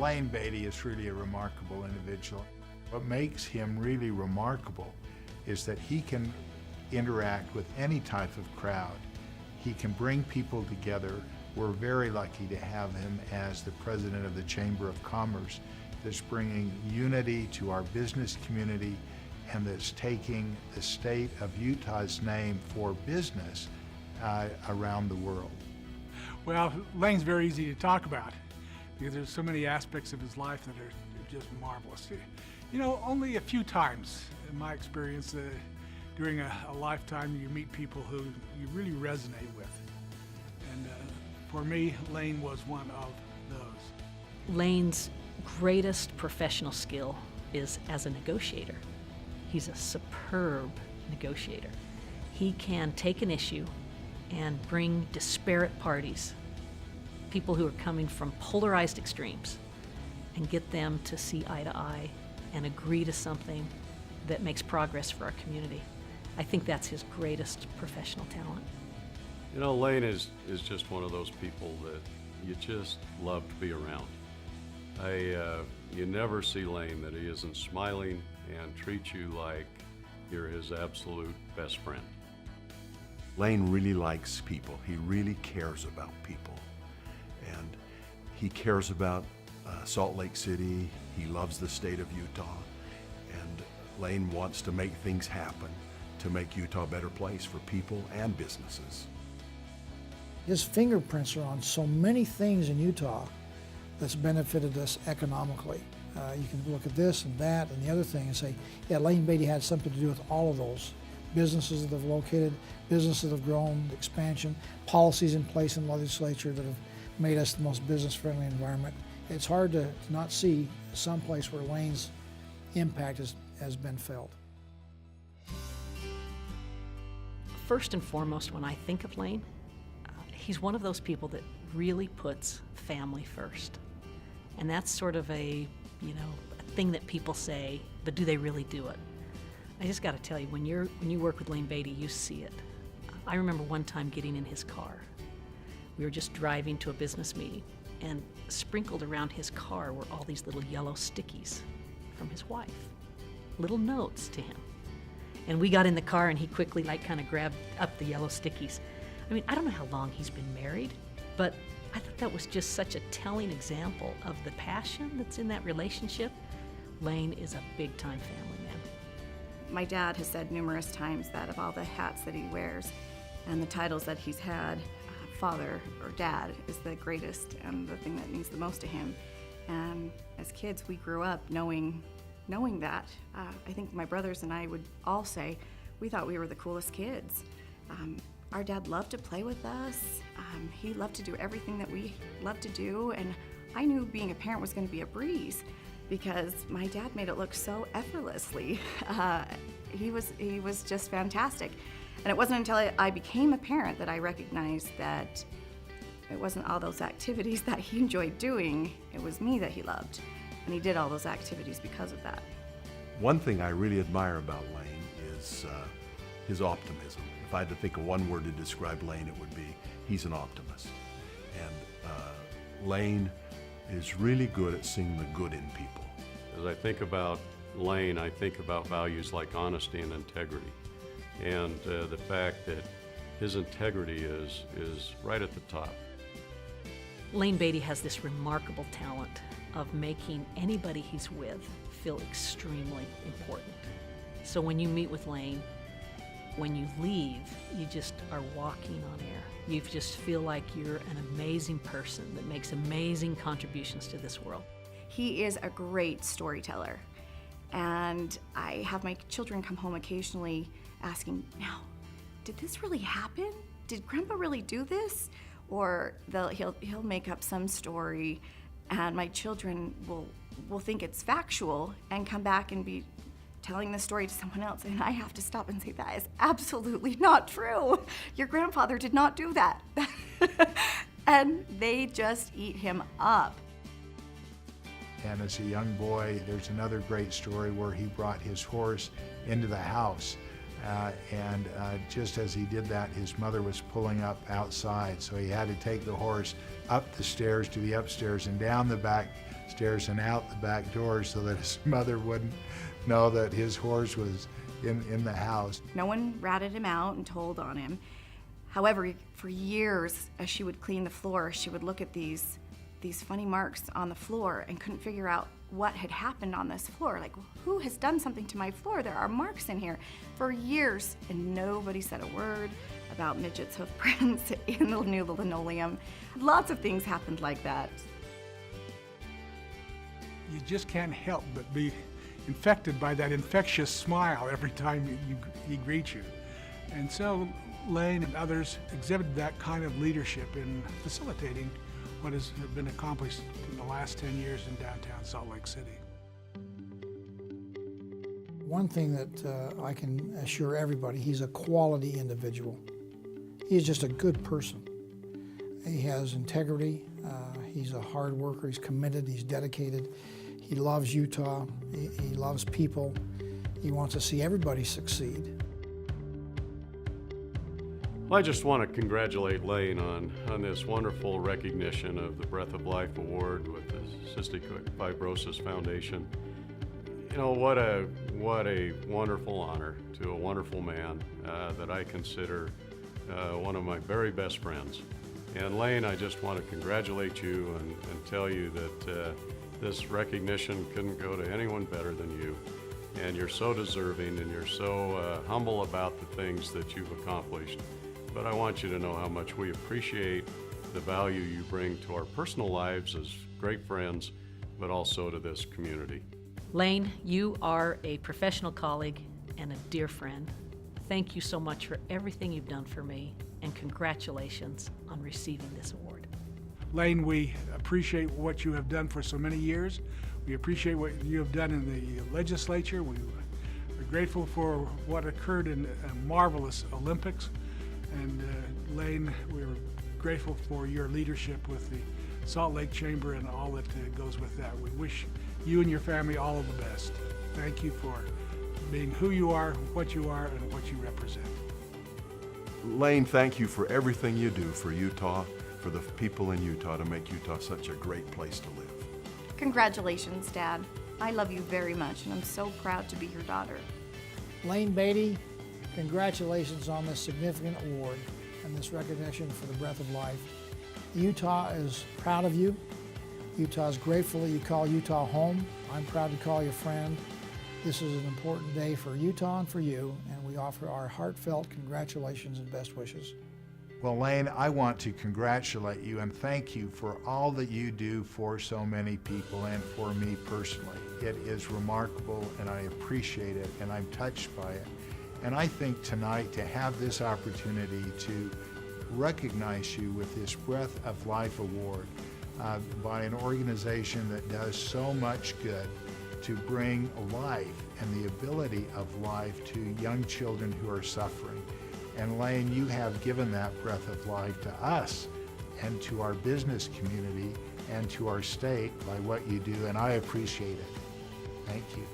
Lane Beattie is really a remarkable individual. What makes him really remarkable is that he can interact with any type of crowd. He can bring people together. We're very lucky to have him as the president of the Chamber of Commerce that's bringing unity to our business community and that's taking the state of Utah's name for business around the world. Well, Lane's very easy to talk about because there's so many aspects of his life that are just marvelous. You know, only a few times in my experience during a lifetime you meet people who you really resonate with. And for me, Lane was one of those. Lane's greatest professional skill is as a negotiator. He's a superb negotiator. He can take an issue and bring disparate parties, people who are coming from polarized extremes, and get them to see eye to eye and agree to something that makes progress for our community. I think that's his greatest professional talent. You know, Lane is just one of those people that you just love to be around. You never see Lane that he isn't smiling and treats you like you're his absolute best friend. Lane really likes people. He really cares about people. And he cares about Salt Lake City. He loves the state of Utah. And Lane wants to make things happen to make Utah a better place for people and businesses. His fingerprints are on so many things in Utah that's benefited us economically. You can look at this and that and the other thing and say, yeah, Lane Beattie had something to do with all of those. Businesses that have located, businesses that have grown, expansion, policies in place in the legislature that have made us the most business-friendly environment. It's hard to not see some place where Lane's impact has been felt. First and foremost, when I think of Lane, he's one of those people that really puts family first. And that's sort of a thing that people say, but do they really do it? I just got to tell you, when you work with Lane Beattie, you see it. I remember one time getting in his car. We were just driving to a business meeting, and sprinkled around his car were all these little yellow stickies from his wife, little notes to him. And we got in the car, and he quickly kind of grabbed up the yellow stickies. I mean, I don't know how long he's been married, but I thought that was just such a telling example of the passion that's in that relationship. Lane is a big-time family man. My dad has said numerous times that of all the hats that he wears and the titles that he's had, father or dad is the greatest and the thing that means the most to him. And as kids, we grew up knowing that. I think my brothers and I would all say we thought we were the coolest kids. Our dad loved to play with us. He loved to do everything that we loved to do, and I knew being a parent was going to be a breeze because my dad made it look so effortlessly. He was just fantastic. And it wasn't until I became a parent that I recognized that it wasn't all those activities that he enjoyed doing, it was me that he loved. And he did all those activities because of that. One thing I really admire about Lane is his optimism. If I had to think of one word to describe Lane, it would be he's an optimist. And Lane is really good at seeing the good in people. As I think about Lane, I think about values like honesty and integrity. And the fact that his integrity is right at the top. Lane Beattie has this remarkable talent of making anybody he's with feel extremely important. So when you meet with Lane, when you leave, you just are walking on air. You just feel like you're an amazing person that makes amazing contributions to this world. He is a great storyteller. And I have my children come home occasionally asking, now, did this really happen? Did Grandpa really do this? Or he'll make up some story and my children will think it's factual and come back and be telling the story to someone else, and I have to stop and say, that is absolutely not true. Your grandfather did not do that. And they just eat him up. And as a young boy, there's another great story where he brought his horse into the house. And just as he did that, his mother was pulling up outside. So he had to take the horse up the stairs to the upstairs and down the back stairs and out the back door so that his mother wouldn't know that his horse was in the house. No one ratted him out and told on him. However, for years, as she would clean the floor, she would look at these funny marks on the floor and couldn't figure out what had happened on this floor. Like, who has done something to my floor? There are marks in here for years, and nobody said a word about Midget's hoof prints in the new linoleum. Lots of things happened like that. You just can't help but be infected by that infectious smile every time he greets you. And so Lane and others exhibited that kind of leadership in facilitating what has been accomplished in the last 10 years in downtown Salt Lake City. One thing that I can assure everybody, he's a quality individual. He's just a good person. He has integrity, he's a hard worker, he's committed, he's dedicated. He loves Utah, he loves people, he wants to see everybody succeed. Well, I just want to congratulate Lane on this wonderful recognition of the Breath of Life Award with the Cystic Fibrosis Foundation. You know, what a wonderful honor to a wonderful man that I consider one of my very best friends. And Lane, I just want to congratulate you and tell you that this recognition couldn't go to anyone better than you. And you're so deserving and you're so humble about the things that you've accomplished. But I want you to know how much we appreciate the value you bring to our personal lives as great friends, but also to this community. Lane, you are a professional colleague and a dear friend. Thank you so much for everything you've done for me, and congratulations on receiving this award. Lane, we appreciate what you have done for so many years. We appreciate what you have done in the legislature. We are grateful for what occurred in a marvelous Olympics. And Lane, we're grateful for your leadership with the Salt Lake Chamber and all that goes with that. We wish you and your family all of the best. Thank you for being who you are, and what you represent. Lane, thank you for everything you do for Utah, for the people in Utah, to make Utah such a great place to live. Congratulations, Dad. I love you very much, and I'm so proud to be your daughter. Lane Beattie, congratulations on this significant award and this recognition for the Breath of Life. Utah is proud of you. Utah is grateful that you call Utah home. I'm proud to call you friend. This is an important day for Utah and for you, and we offer our heartfelt congratulations and best wishes. Well, Lane, I want to congratulate you and thank you for all that you do for so many people and for me personally. It is remarkable, and I appreciate it, and I'm touched by it. And I think tonight to have this opportunity to recognize you with this Breath of Life Award by an organization that does so much good to bring life and the ability of life to young children who are suffering. And Lane, you have given that breath of life to us and to our business community and to our state by what you do, and I appreciate it. Thank you.